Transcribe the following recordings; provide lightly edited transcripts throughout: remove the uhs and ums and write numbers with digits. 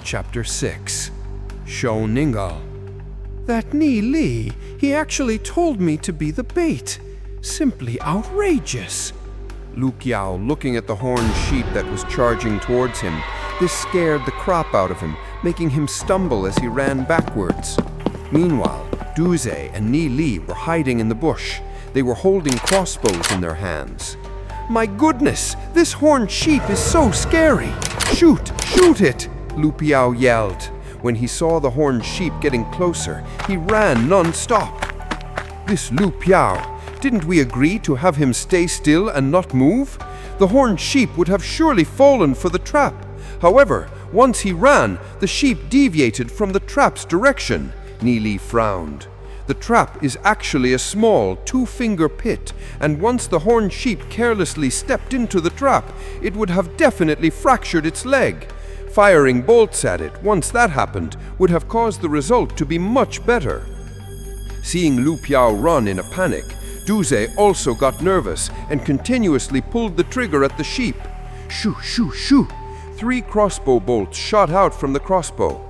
Chapter 6. Shou Ningal. That Ni Li, he actually told me to be the bait. Simply outrageous. Lu Qiao, looking at the horned sheep that was charging towards him, this scared the crap out of him, making him stumble as he ran backwards. Meanwhile, Du Ze and Ni Li were hiding in the bush. They were holding crossbows in their hands. My goodness, this horned sheep is so scary! Shoot! Shoot it! Lu Qiao yelled. When he saw the horned sheep getting closer, he ran non-stop. This Lu Qiao, didn't we agree to have him stay still and not move? The horned sheep would have surely fallen for the trap. However, once he ran, the sheep deviated from the trap's direction. Ni Li frowned. The trap is actually a small two-finger pit, and once the horned sheep carelessly stepped into the trap, it would have definitely fractured its leg. Firing bolts at it, once that happened, would have caused the result to be much better. Seeing Lu Qiao run in a panic, Du Ze also got nervous and continuously pulled the trigger at the sheep. Shoo, shoo, shoo! 3 crossbow bolts shot out from the crossbow.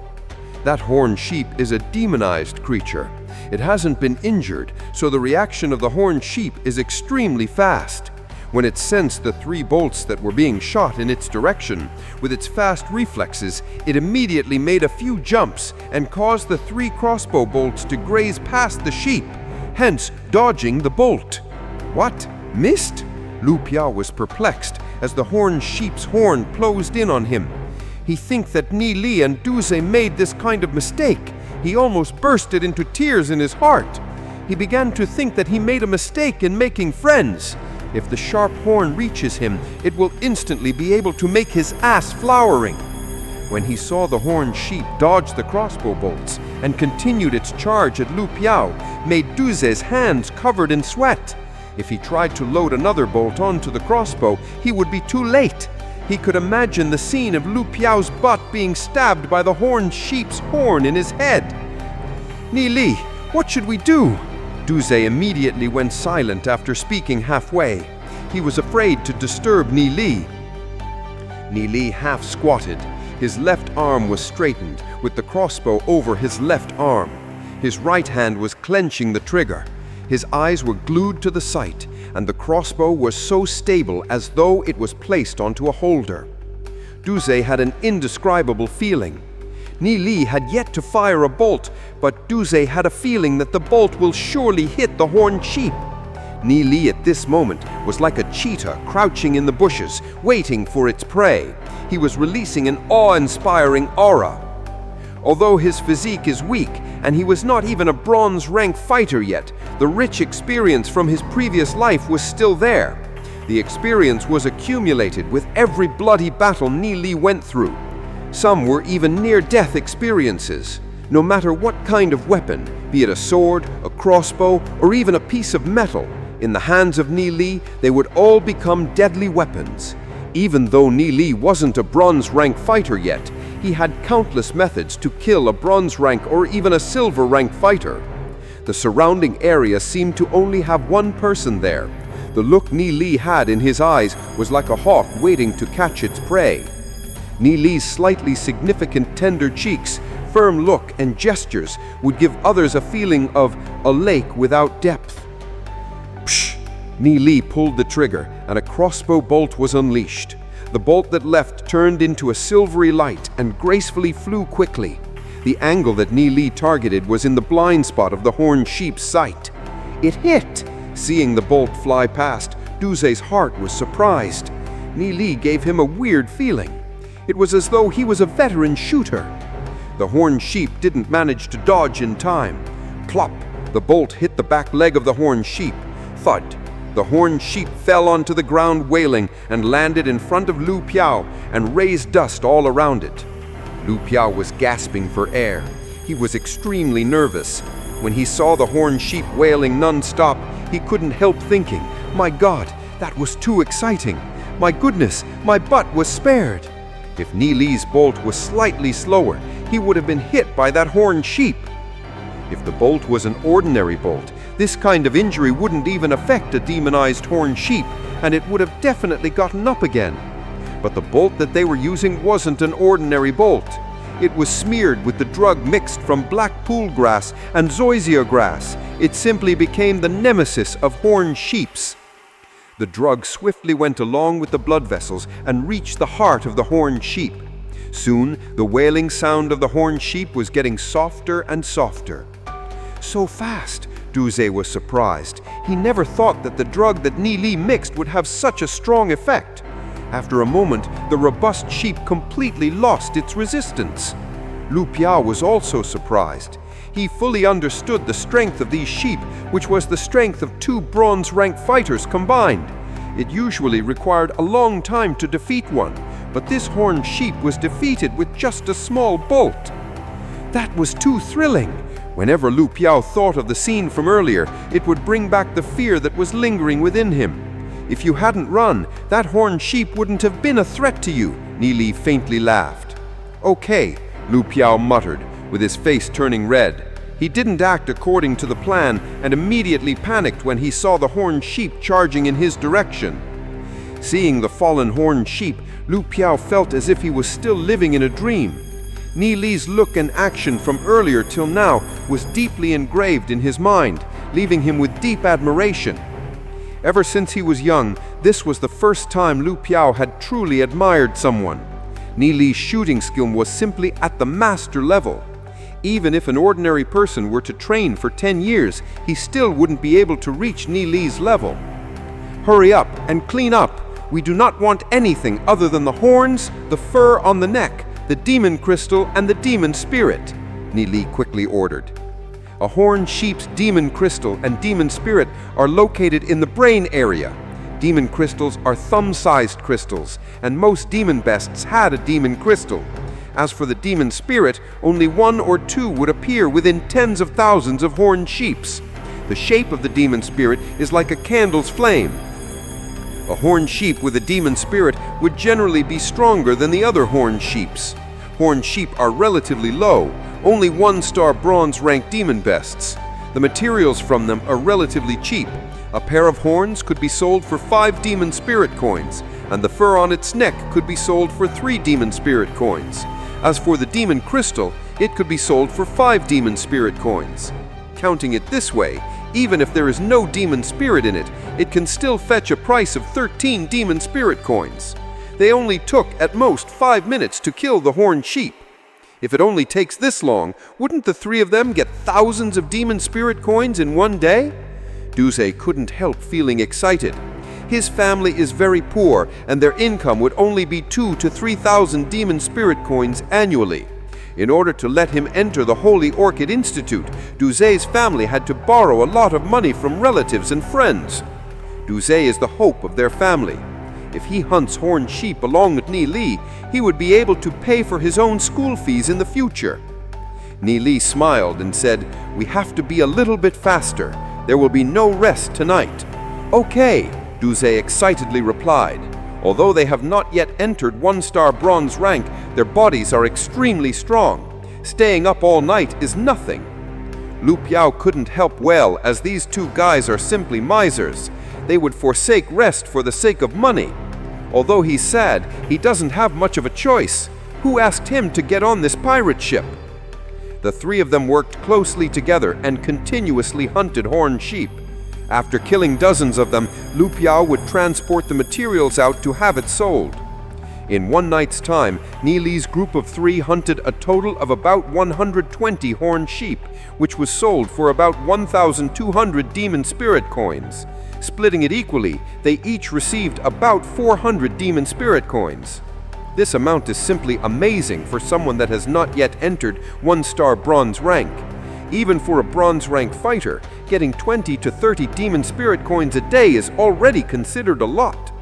That horned sheep is a demonized creature. It hasn't been injured, so the reaction of the horned sheep is extremely fast. When it sensed the 3 bolts that were being shot in its direction, with its fast reflexes, it immediately made a few jumps and caused the 3 crossbow bolts to graze past the sheep, hence dodging the bolt. What? Missed? Lu Qiao was perplexed as the horned sheep's horn closed in on him. He thinks that Ni Li and Du Ze made this kind of mistake. He almost bursted into tears in his heart. He began to think that he made a mistake in making friends. If the sharp horn reaches him, it will instantly be able to make his ass flowering. When he saw the horned sheep dodge the crossbow bolts and continued its charge at Lu Qiao, made Du Ze's hands covered in sweat. If he tried to load another bolt onto the crossbow, he would be too late. He could imagine the scene of Lu Qiao's butt being stabbed by the horned sheep's horn in his head. Ni Li, what should we do? Du Ze immediately went silent after speaking halfway. He was afraid to disturb Ni Li. Ni Li half squatted. His left arm was straightened, with the crossbow over his left arm. His right hand was clenching the trigger. His eyes were glued to the sight, and the crossbow was so stable as though it was placed onto a holder. Du Ze had an indescribable feeling. Ni Li had yet to fire a bolt, but Du Ze had a feeling that the bolt will surely hit the horned sheep. Ni Li at this moment was like a cheetah crouching in the bushes, waiting for its prey. He was releasing an awe-inspiring aura. Although his physique is weak, and he was not even a bronze rank fighter yet, the rich experience from his previous life was still there. The experience was accumulated with every bloody battle Ni Li went through. Some were even near-death experiences. No matter what kind of weapon, be it a sword, a crossbow, or even a piece of metal, in the hands of Ni Li, they would all become deadly weapons. Even though Ni Li wasn't a bronze rank fighter yet, he had countless methods to kill a bronze rank or even a silver rank fighter. The surrounding area seemed to only have one person there. The look Ni Li had in his eyes was like a hawk waiting to catch its prey. Ni Li's slightly significant tender cheeks, firm look, and gestures would give others a feeling of a lake without depth. Psh! Ni Li pulled the trigger, and a crossbow bolt was unleashed. The bolt that left turned into a silvery light and gracefully flew quickly. The angle that Ni Li targeted was in the blind spot of the horned sheep's sight. It hit! Seeing the bolt fly past, Du Ze's heart was surprised. Ni Li gave him a weird feeling. It was as though he was a veteran shooter. The horned sheep didn't manage to dodge in time. Plop! The bolt hit the back leg of the horned sheep. Thud! The horned sheep fell onto the ground wailing and landed in front of Lu Qiao and raised dust all around it. Lu Qiao was gasping for air. He was extremely nervous. When he saw the horned sheep wailing non-stop, he couldn't help thinking, "My God, that was too exciting. My goodness, my butt was spared." If Ni Li's bolt was slightly slower, he would have been hit by that horned sheep. If the bolt was an ordinary bolt, this kind of injury wouldn't even affect a demonized horned sheep, and it would have definitely gotten up again. But the bolt that they were using wasn't an ordinary bolt. It was smeared with the drug mixed from black pool grass and zoysia grass. It simply became the nemesis of horned sheeps. The drug swiftly went along with the blood vessels and reached the heart of the horned sheep. Soon, the wailing sound of the horned sheep was getting softer and softer. So fast, Duze was surprised. He never thought that the drug that Ni Li mixed would have such a strong effect. After a moment, the robust sheep completely lost its resistance. Lu Piao was also surprised. He fully understood the strength of these sheep, which was the strength of 2 bronze-ranked fighters combined. It usually required a long time to defeat one, but this horned sheep was defeated with just a small bolt. That was too thrilling. Whenever Lu Piao thought of the scene from earlier, it would bring back the fear that was lingering within him. If you hadn't run, that horned sheep wouldn't have been a threat to you, Ni Li faintly laughed. Okay, Lu Piao muttered, with his face turning red. He didn't act according to the plan and immediately panicked when he saw the horned sheep charging in his direction. Seeing the fallen horned sheep, Lu Piao felt as if he was still living in a dream. Ni Li's look and action from earlier till now was deeply engraved in his mind, leaving him with deep admiration. Ever since he was young, this was the first time Lu Piao had truly admired someone. Ni Li's shooting skill was simply at the master level. Even if an ordinary person were to train for 10 years, he still wouldn't be able to reach Ni Li's level. Hurry up and clean up. We do not want anything other than the horns, the fur on the neck, the demon crystal, and the demon spirit, Ni Li quickly ordered. A horned sheep's demon crystal and demon spirit are located in the brain area. Demon crystals are thumb-sized crystals, and most demon beasts had a demon crystal. As for the demon spirit, only 1 or 2 would appear within tens of thousands of horned sheeps. The shape of the demon spirit is like a candle's flame. A horned sheep with a demon spirit would generally be stronger than the other horned sheeps. Horned sheep are relatively low, only 1-star bronze-ranked demon beasts. The materials from them are relatively cheap. A pair of horns could be sold for 5 demon spirit coins, and the fur on its neck could be sold for 3 demon spirit coins. As for the demon crystal, it could be sold for 5 demon spirit coins. Counting it this way, even if there is no demon spirit in it, it can still fetch a price of 13 demon spirit coins. They only took at most 5 minutes to kill the horned sheep. If it only takes this long, wouldn't the 3 of them get thousands of demon spirit coins in one day? Duze couldn't help feeling excited. His family is very poor, and their income would only be 2,000 to 3,000 demon spirit coins annually. In order to let him enter the Holy Orchid Institute, Duze's family had to borrow a lot of money from relatives and friends. Duze is the hope of their family. If he hunts horned sheep along with Ni Li, he would be able to pay for his own school fees in the future. Ni Li smiled and said, "We have to be a little bit faster. There will be no rest tonight." "Okay," Duze excitedly replied. Although they have not yet entered 1-star bronze rank, their bodies are extremely strong. Staying up all night is nothing. Lu Piao couldn't help well, as these 2 guys are simply misers. They would forsake rest for the sake of money. Although he's sad, he doesn't have much of a choice. Who asked him to get on this pirate ship? The 3 of them worked closely together and continuously hunted horned sheep. After killing dozens of them, Lu Piao would transport the materials out to have it sold. In one night's time, Ni Li's group of 3 hunted a total of about 120 horned sheep, which was sold for about 1,200 demon spirit coins. Splitting it equally, they each received about 400 demon spirit coins. This amount is simply amazing for someone that has not yet entered 1-star bronze rank. Even for a bronze rank fighter, getting 20 to 30 demon spirit coins a day is already considered a lot.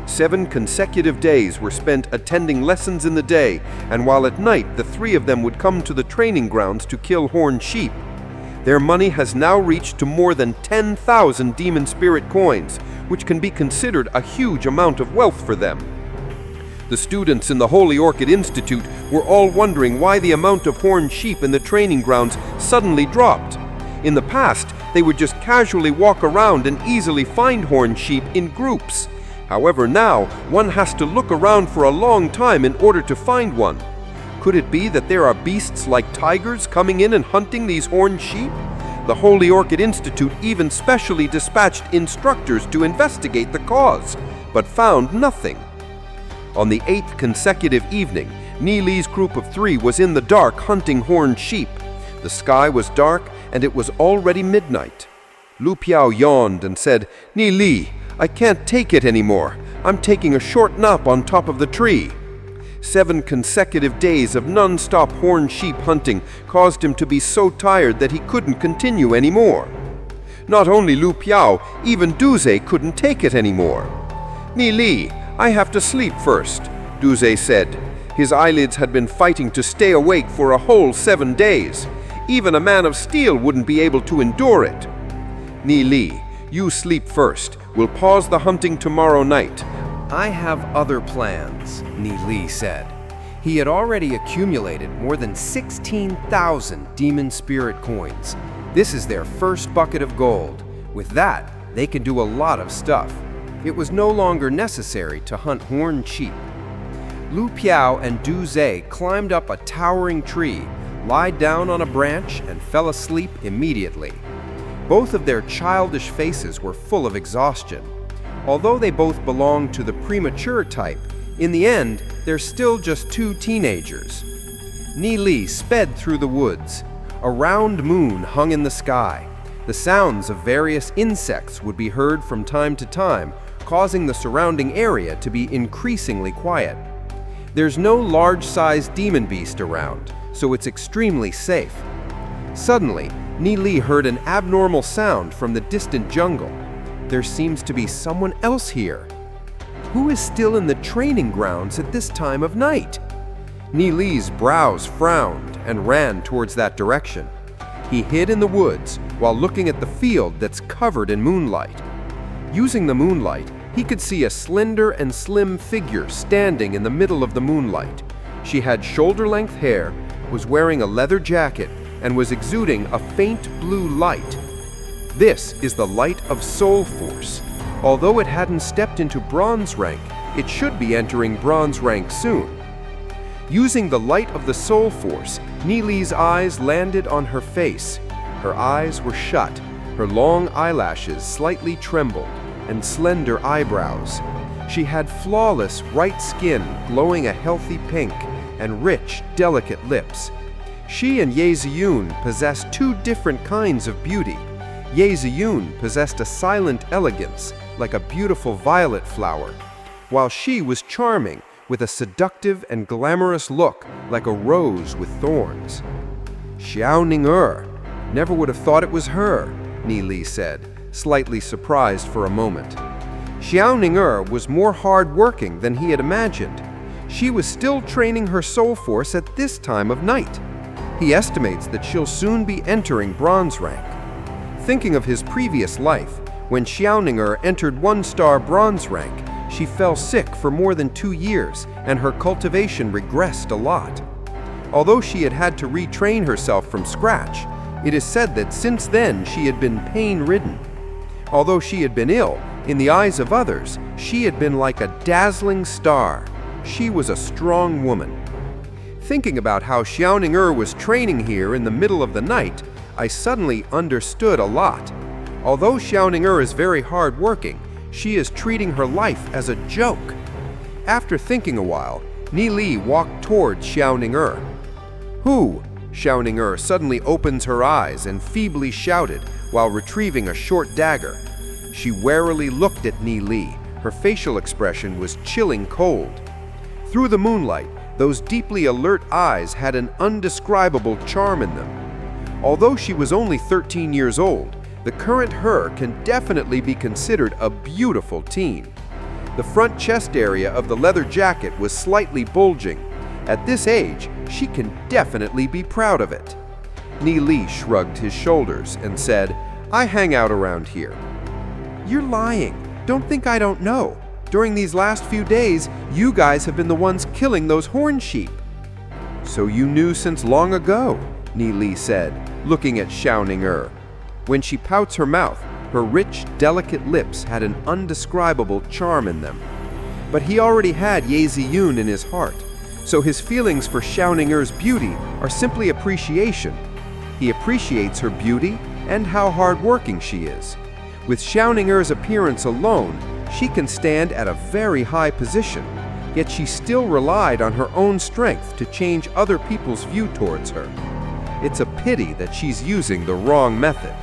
7 consecutive days were spent attending lessons in the day, and while at night the 3 of them would come to the training grounds to kill horned sheep. Their money has now reached to more than 10,000 demon spirit coins, which can be considered a huge amount of wealth for them. The students in the Holy Orchid Institute were all wondering why the amount of horned sheep in the training grounds suddenly dropped. In the past, they would just casually walk around and easily find horned sheep in groups. However, now, one has to look around for a long time in order to find one. Could it be that there are beasts like tigers coming in and hunting these horned sheep? The Holy Orchid Institute even specially dispatched instructors to investigate the cause, but found nothing. On the 8th consecutive evening, Ni Li's group of 3 was in the dark hunting horned sheep. The sky was dark and it was already midnight. Lu Piao yawned and said, "Ni Li, I can't take it anymore. I'm taking a short nap on top of the tree." 7 consecutive days of non-stop horned sheep hunting caused him to be so tired that he couldn't continue anymore. Not only Lu Piao, even Duze couldn't take it anymore. "Ni Li, I have to sleep first," Duze said. His eyelids had been fighting to stay awake for a whole 7 days. Even a man of steel wouldn't be able to endure it. "Ni Li, you sleep first. We'll pause the hunting tomorrow night." "I have other plans," Ni Li said. He had already accumulated more than 16,000 demon spirit coins. This is their first bucket of gold. With that, they can do a lot of stuff. It was no longer necessary to hunt horned sheep. Lu Piao and Duze climbed up a towering tree, lied down on a branch, and fell asleep immediately. Both of their childish faces were full of exhaustion. Although they both belonged to the premature type, in the end, they're still just 2 teenagers. Ni Li sped through the woods. A round moon hung in the sky. The sounds of various insects would be heard from time to time, causing the surrounding area to be increasingly quiet. There's no large-sized demon beast around, so it's extremely safe. Suddenly, Ni Li heard an abnormal sound from the distant jungle. There seems to be someone else here. Who is still in the training grounds at this time of night? Ni Li's brows frowned and ran towards that direction. He hid in the woods while looking at the field that's covered in moonlight. Using the moonlight, he could see a slender and slim figure standing in the middle of the moonlight. She had shoulder-length hair, was wearing a leather jacket, and was exuding a faint blue light. This is the light of Soul Force. Although it hadn't stepped into bronze rank, it should be entering bronze rank soon. Using the light of the Soul Force, Ni Li's eyes landed on her face. Her eyes were shut, her long eyelashes slightly trembled, and slender eyebrows. She had flawless white skin glowing a healthy pink, and rich, delicate lips. She and Ye Ziyun possessed 2 different kinds of beauty. Ye Ziyun possessed a silent elegance, like a beautiful violet flower, while she was charming, with a seductive and glamorous look, like a rose with thorns. "Xiao Ning-er. Never would have thought it was her," Ni Li said, slightly surprised for a moment. Xiao Ning-er was more hard-working than he had imagined. She was still training her soul force at this time of night. He estimates that she'll soon be entering bronze rank. Thinking of his previous life, when Xiao Ning-er entered 1-star bronze rank, she fell sick for more than 2 years, and her cultivation regressed a lot. Although she had had to retrain herself from scratch, it is said that since then she had been pain-ridden. Although she had been ill, in the eyes of others, she had been like a dazzling star. She was a strong woman. Thinking about how Xiao Ning-er was training here in the middle of the night, I suddenly understood a lot. Although Xiao Ning-er is very hard-working, she is treating her life as a joke. After thinking a while, Ni Li walked towards Xiao Ning-er. "Who?" Xiao Ning-er suddenly opens her eyes and feebly shouted while retrieving a short dagger. She warily looked at Ni Li. Her facial expression was chilling cold. Through the moonlight, those deeply alert eyes had an undescribable charm in them. Although she was only 13 years old, the current her can definitely be considered a beautiful teen. The front chest area of the leather jacket was slightly bulging. At this age, she can definitely be proud of it. Ni Li shrugged his shoulders and said, "I hang out around here." "You're lying. Don't think I don't know. During these last few days, you guys have been the ones killing those horned sheep." "So you knew since long ago," Ni Li said, looking at Xiao Ning-er. When she pouts her mouth, her rich, delicate lips had an undescribable charm in them. But he already had Ye Ziyun in his heart. So his feelings for Xiaoning'er's beauty are simply appreciation. He appreciates her beauty and how hardworking she is. With Xiaoning'er's appearance alone, she can stand at a very high position, yet she still relied on her own strength to change other people's view towards her. It's a pity that she's using the wrong method.